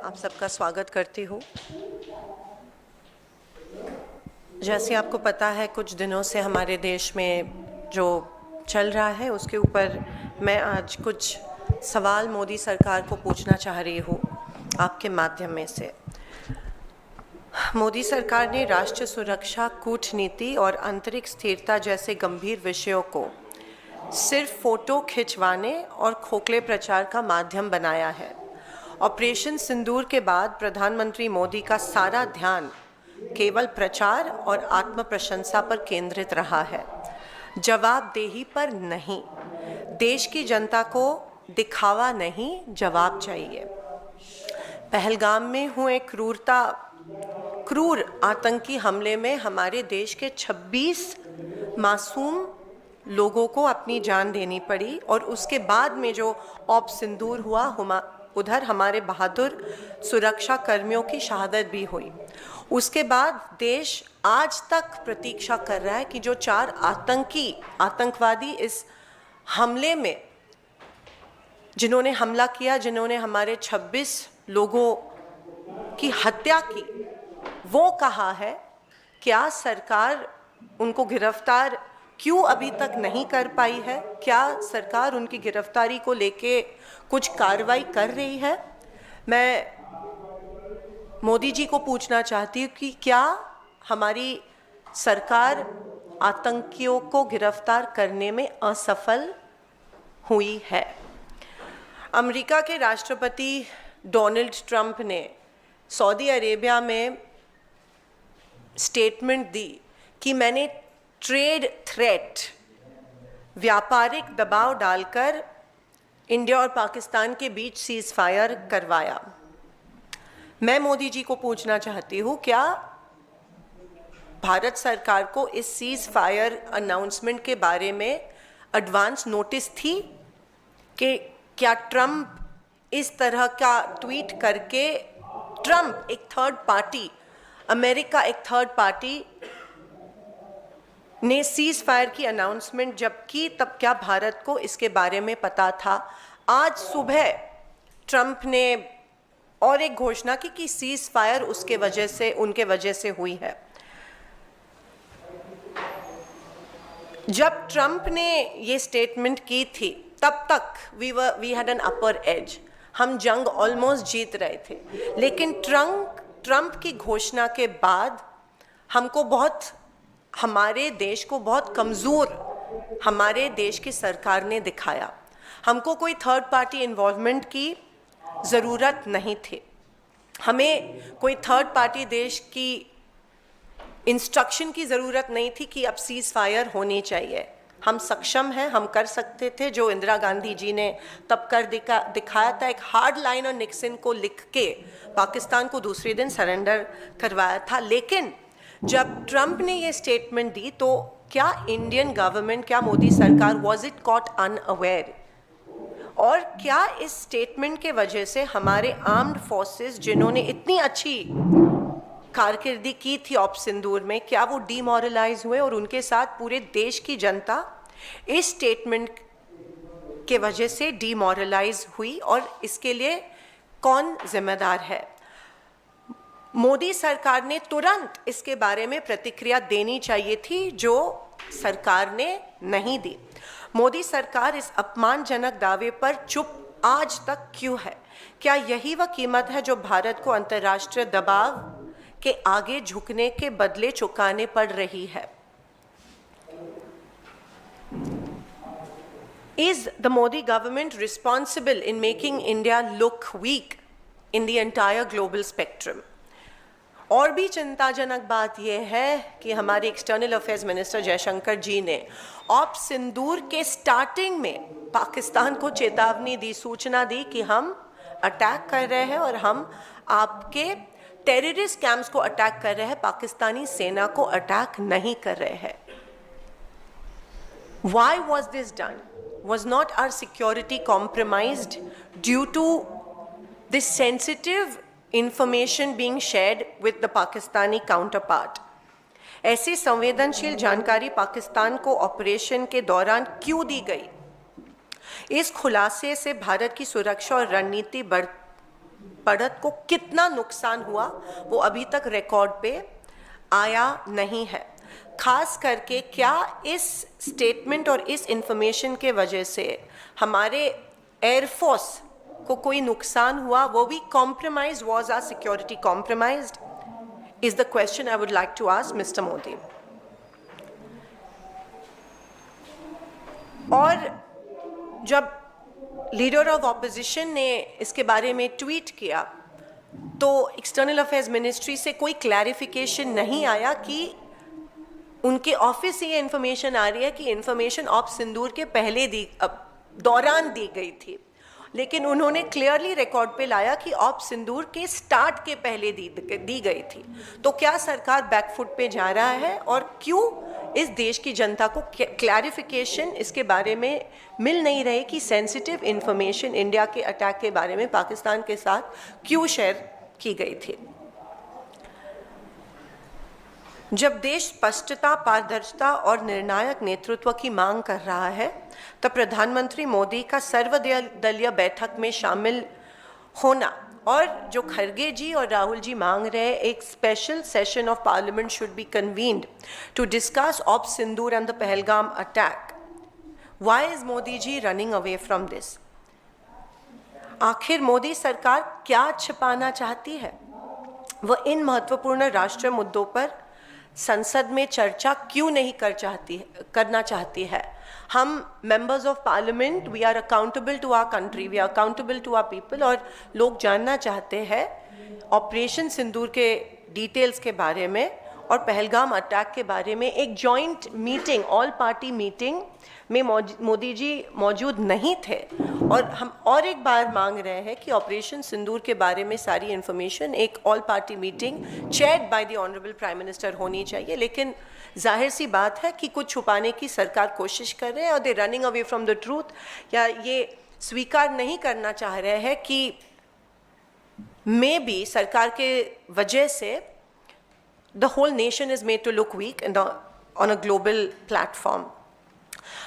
आप सबका स्वागत करती हूँ। जैसे आपको पता है, कुछ दिनों से हमारे देश में जो चल रहा है उसके ऊपर मैं आज कुछ सवाल मोदी सरकार को पूछना चाह रही हूँ आपके माध्यम में से। मोदी सरकार ने राष्ट्रीय सुरक्षा, कूटनीति और आंतरिक स्थिरता जैसे गंभीर विषयों को सिर्फ फोटो खिंचवाने और खोखले प्रचार का माध्यम बनाया है। ऑपरेशन सिंदूर के बाद प्रधानमंत्री मोदी का सारा ध्यान केवल प्रचार और आत्म प्रशंसा पर केंद्रित रहा है, जवाबदेही पर नहीं। देश की जनता को दिखावा नहीं, जवाब चाहिए। पहलगाम में हुए क्रूर आतंकी हमले में हमारे देश के 26 मासूम लोगों को अपनी जान देनी पड़ी और उसके बाद में जो ऑप सिंदूर हुआ, उधर हमारे बहादुर सुरक्षा कर्मियों की शहादत भी हुई। उसके बाद देश आज तक प्रतीक्षा कर रहा है कि जो 4 आतंकवादी इस हमले में जिन्होंने हमला किया, जिन्होंने हमारे 26 लोगों की हत्या की, वो कहाँ है? क्या सरकार उनको गिरफ्तार क्यों अभी तक नहीं कर पाई है? क्या सरकार उनकी गिरफ्तारी को लेके कुछ कार्रवाई कर रही है? मैं मोदी जी को पूछना चाहती हूँ कि क्या हमारी सरकार आतंकियों को गिरफ्तार करने में असफल हुई है? अमेरिका के राष्ट्रपति डोनाल्ड ट्रंप ने सऊदी अरेबिया में स्टेटमेंट दी कि मैंने ट्रेड थ्रेट, व्यापारिक दबाव डालकर इंडिया और पाकिस्तान के बीच सीज फायर करवाया। मैं मोदी जी को पूछना चाहती हूँ, क्या भारत सरकार को इस सीज फायर अनाउंसमेंट के बारे में एडवांस नोटिस थी कि क्या ट्रंप इस तरह का ट्वीट करके, ट्रंप एक थर्ड पार्टी, अमेरिका एक थर्ड पार्टी ने सीज फायर की अनाउंसमेंट जब की, तब क्या भारत को इसके बारे में पता था? आज सुबह ट्रंप ने और एक घोषणा की कि सीज फायर उनके वजह से हुई है। जब ट्रंप ने ये स्टेटमेंट की थी, तब तक we had an upper edge, हम जंग ऑलमोस्ट जीत रहे थे। लेकिन ट्रंप की घोषणा के बाद हमारे देश को बहुत कमज़ोर हमारे देश की सरकार ने दिखाया। हमको कोई थर्ड पार्टी इन्वॉल्वमेंट की ज़रूरत नहीं थी। हमें कोई थर्ड पार्टी देश की इंस्ट्रक्शन की ज़रूरत नहीं थी कि अब सीज फायर होनी चाहिए। हम सक्षम हैं, हम कर सकते थे जो इंदिरा गांधी जी ने तब कर दिखाया था। एक हार्ड लाइन और निक्सन को लिख के पाकिस्तान को दूसरे दिन सरेंडर करवाया था। लेकिन जब ट्रंप ने ये स्टेटमेंट दी, तो क्या इंडियन गवर्नमेंट, क्या मोदी सरकार वॉज इट कॉट अनअवेयर? और क्या इस स्टेटमेंट के वजह से हमारे आर्म्ड फोर्सेस, जिन्होंने इतनी अच्छी कारकिर्दी की थी ऑप सिंदूर में, क्या वो डीमोरलाइज हुए और उनके साथ पूरे देश की जनता इस स्टेटमेंट के वजह से डीमोरलाइज हुई? और इसके लिए कौन जिम्मेदार है? मोदी सरकार ने तुरंत इसके बारे में प्रतिक्रिया देनी चाहिए थी, जो सरकार ने नहीं दी। मोदी सरकार इस अपमानजनक दावे पर चुप आज तक क्यों है? क्या यही वह कीमत है जो भारत को अंतर्राष्ट्रीय दबाव के आगे झुकने के बदले चुकाने पड़ रही है? Is the Modi government responsible in making India look weak in the entire global spectrum? और भी चिंताजनक बात यह है कि हमारे एक्सटर्नल अफेयर्स मिनिस्टर जयशंकर जी ने ऑप सिंदूर के स्टार्टिंग में पाकिस्तान को चेतावनी दी, सूचना दी कि हम अटैक कर रहे हैं और हम आपके टेररिस्ट कैंप्स को अटैक कर रहे हैं, पाकिस्तानी सेना को अटैक नहीं कर रहे हैं। Why was this done? Was not our security compromised due to this sensitive information being shared with the Pakistani counterpart? ऐसी संवेदनशील जानकारी पाकिस्तान को ऑपरेशन के दौरान क्यों दी गई? इस खुलासे से भारत की सुरक्षा और रणनीति बढ़त को कितना नुकसान हुआ वो अभी तक रिकॉर्ड पे आया नहीं है। खास करके क्या इस स्टेटमेंट और इस इंफॉर्मेशन के वजह से हमारे एयरफोर्स को कोई नुकसान हुआ, वो भी compromise, was our security compromised, is the question I would like to ask mister Modi. और जब लीडर ऑफ ऑपोजिशन ने इसके बारे में ट्वीट किया तो एक्सटर्नल अफेयर्स मिनिस्ट्री से कोई क्लैरिफिकेशन नहीं आया कि उनके ऑफिस से ये इन्फॉर्मेशन आ रही है कि इन्फॉर्मेशन ऑप सिंदूर के पहले दौरान दी गई थी, लेकिन उन्होंने क्लियरली रिकॉर्ड पे लाया कि ऑप सिंदूर के स्टार्ट के पहले दी गई थी। तो क्या सरकार बैकफुट पे जा रहा है और क्यों इस देश की जनता को क्लैरिफिकेशन इसके बारे में मिल नहीं रही कि सेंसिटिव इंफॉर्मेशन इंडिया के अटैक के बारे में पाकिस्तान के साथ क्यों शेयर की गई थी। जब देश स्पष्टता, पारदर्शिता और निर्णायक नेतृत्व की मांग कर रहा है तब प्रधानमंत्री मोदी का सर्वदलीय बैठक में शामिल होना और जो खरगे जी और राहुल जी मांग रहे हैं एक special session of parliament should be convened to discuss op Sindoor and the Pahalgam attack. Why is Modi ji running away from this? आखिर मोदी सरकार क्या छिपाना चाहती है? वह इन महत्वपूर्ण राष्ट्रीय मुद्दों पर संसद में चर्चा क्यों नहीं करना चाहती है? हम members of parliament, we are accountable to our country, we are accountable to our people, और लोग जानना चाहते हैं ऑपरेशन सिंदूर के डिटेल्स के बारे में और पहलगाम अटैक के बारे में। एक joint meeting, all party meeting में मोदी जी मौजूद नहीं थे और हम और एक बार मांग रहे हैं कि ऑपरेशन सिंदूर के बारे में सारी इन्फॉर्मेशन एक all party meeting chaired by the honourable prime minister होनी चाहिए। लेकिन जाहिर सी बात है कि कुछ छुपाने की सरकार कोशिश कर रहे हैं और दे running away from the truth, या ये स्वीकार नहीं करना चाह रहे हैं कि मे बी सरकार के वजह से the whole nation is made to look weak on a global platform.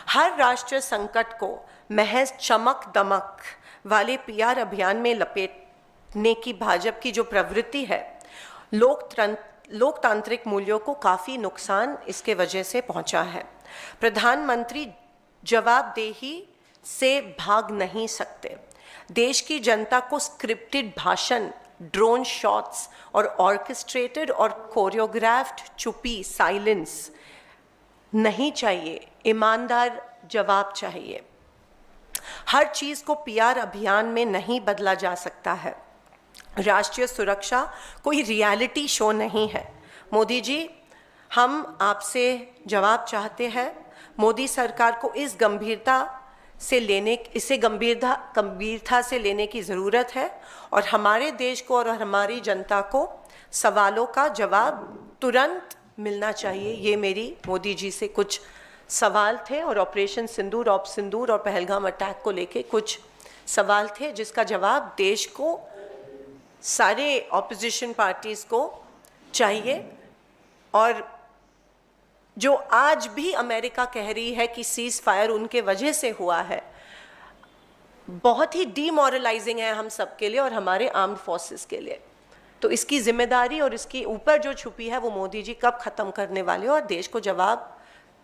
हर राष्ट्रीय संकट को महज चमक दमक वाले पीआर अभियान में लपेटने की भाजपा की जो प्रवृत्ति है, लोकतांत्रिक मूल्यों को काफ़ी नुकसान इसके वजह से पहुंचा है। प्रधानमंत्री जवाबदेही से भाग नहीं सकते। देश की जनता को स्क्रिप्टेड भाषण, ड्रोन शॉट्स और ऑर्केस्ट्रेटेड और कोरियोग्राफ्ड चुप्पी, साइलेंस नहीं चाहिए, ईमानदार जवाब चाहिए। हर चीज़ को पीआर अभियान में नहीं बदला जा सकता है। राष्ट्रीय सुरक्षा कोई रियलिटी शो नहीं है। मोदी जी, हम आपसे जवाब चाहते हैं। मोदी सरकार को इसे गंभीरता से लेने की ज़रूरत है और हमारे देश को और हमारी जनता को सवालों का जवाब तुरंत मिलना चाहिए। ये मेरी मोदी जी से कुछ सवाल थे और ऑपरेशन सिंदूर, ऑप सिंदूर और पहलगाम अटैक को लेके कुछ सवाल थे जिसका जवाब देश को, सारे ऑपोजिशन पार्टीज़ को चाहिए। और जो आज भी अमेरिका कह रही है कि सीज फायर उनके वजह से हुआ है, बहुत ही डीमोरलाइजिंग है हम सब के लिए और हमारे आर्म्ड फोर्सेस के लिए। तो इसकी जिम्मेदारी और इसके ऊपर जो छुपी है वो मोदी जी कब ख़त्म करने वाले और देश को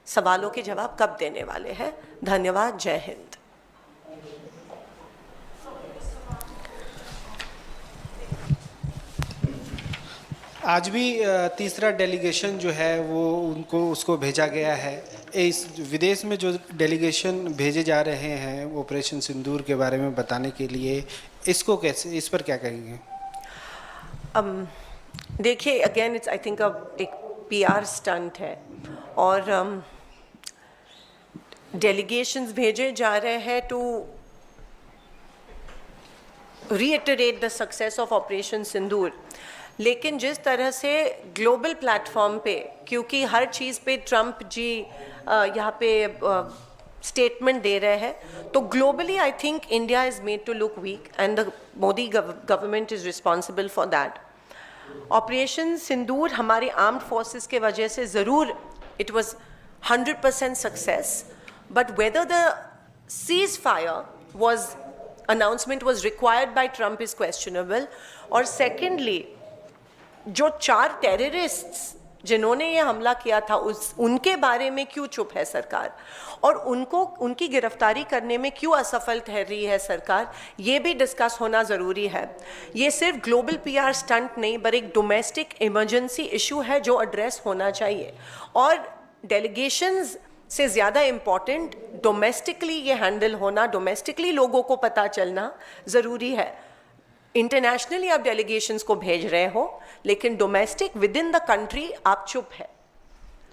सवालों के जवाब कब देने वाले हैं। धन्यवाद। जय हिंद। आज भी तीसरा डेलीगेशन जो है वो उसको भेजा गया है। इस विदेश में जो डेलीगेशन भेजे जा रहे हैं ऑपरेशन सिंदूर के बारे में बताने के लिए, इसको कैसे, इस पर क्या कहेंगे? देखिए, अगेन इट्स आई थिंक एक पीआर स्टंट है और डेलीगेशंस भेजे जा रहे हैं to reiterate the success of operation Sindoor. लेकिन जिस तरह से ग्लोबल प्लेटफॉर्म पे, क्योंकि हर चीज़ पे ट्रंप जी यहाँ पे स्टेटमेंट दे रहे हैं, तो globally I think India is made to look weak and the Modi government is responsible for that. Operation Sindoor हमारे आर्म्ड फोर्सेस के वजह से ज़रूर it was 100% success, but whether the ceasefire was announcement was required by Trump is questionable. और secondly, जो 4 terrorists जिन्होंने ये हमला किया था उनके बारे में क्यों चुप है सरकार, और उनकी गिरफ्तारी करने में क्यों असफल ठहर रही है सरकार, ये भी डिस्कस होना ज़रूरी है. ये सिर्फ ग्लोबल पीआर स्टंट नहीं पर एक डोमेस्टिक इमरजेंसी इशू है जो एड्रेस होना चाहिए. और डेलीगेशंस से ज़्यादा इम्पॉर्टेंट डोमेस्टिकली ये हैंडल होना, डोमेस्टिकली लोगों को पता चलना ज़रूरी है. इंटरनेशनली आप डेलीगेशंस को भेज रहे हो लेकिन domestic with in the country आप चुप है.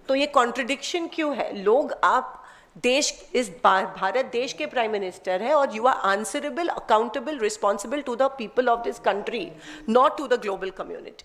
तो ये कॉन्ट्रडिक्शन क्यों है? लोग, आप देश, इस भारत देश के प्राइम मिनिस्टर है और you are answerable, accountable, responsible to the people of this country, not to the global community.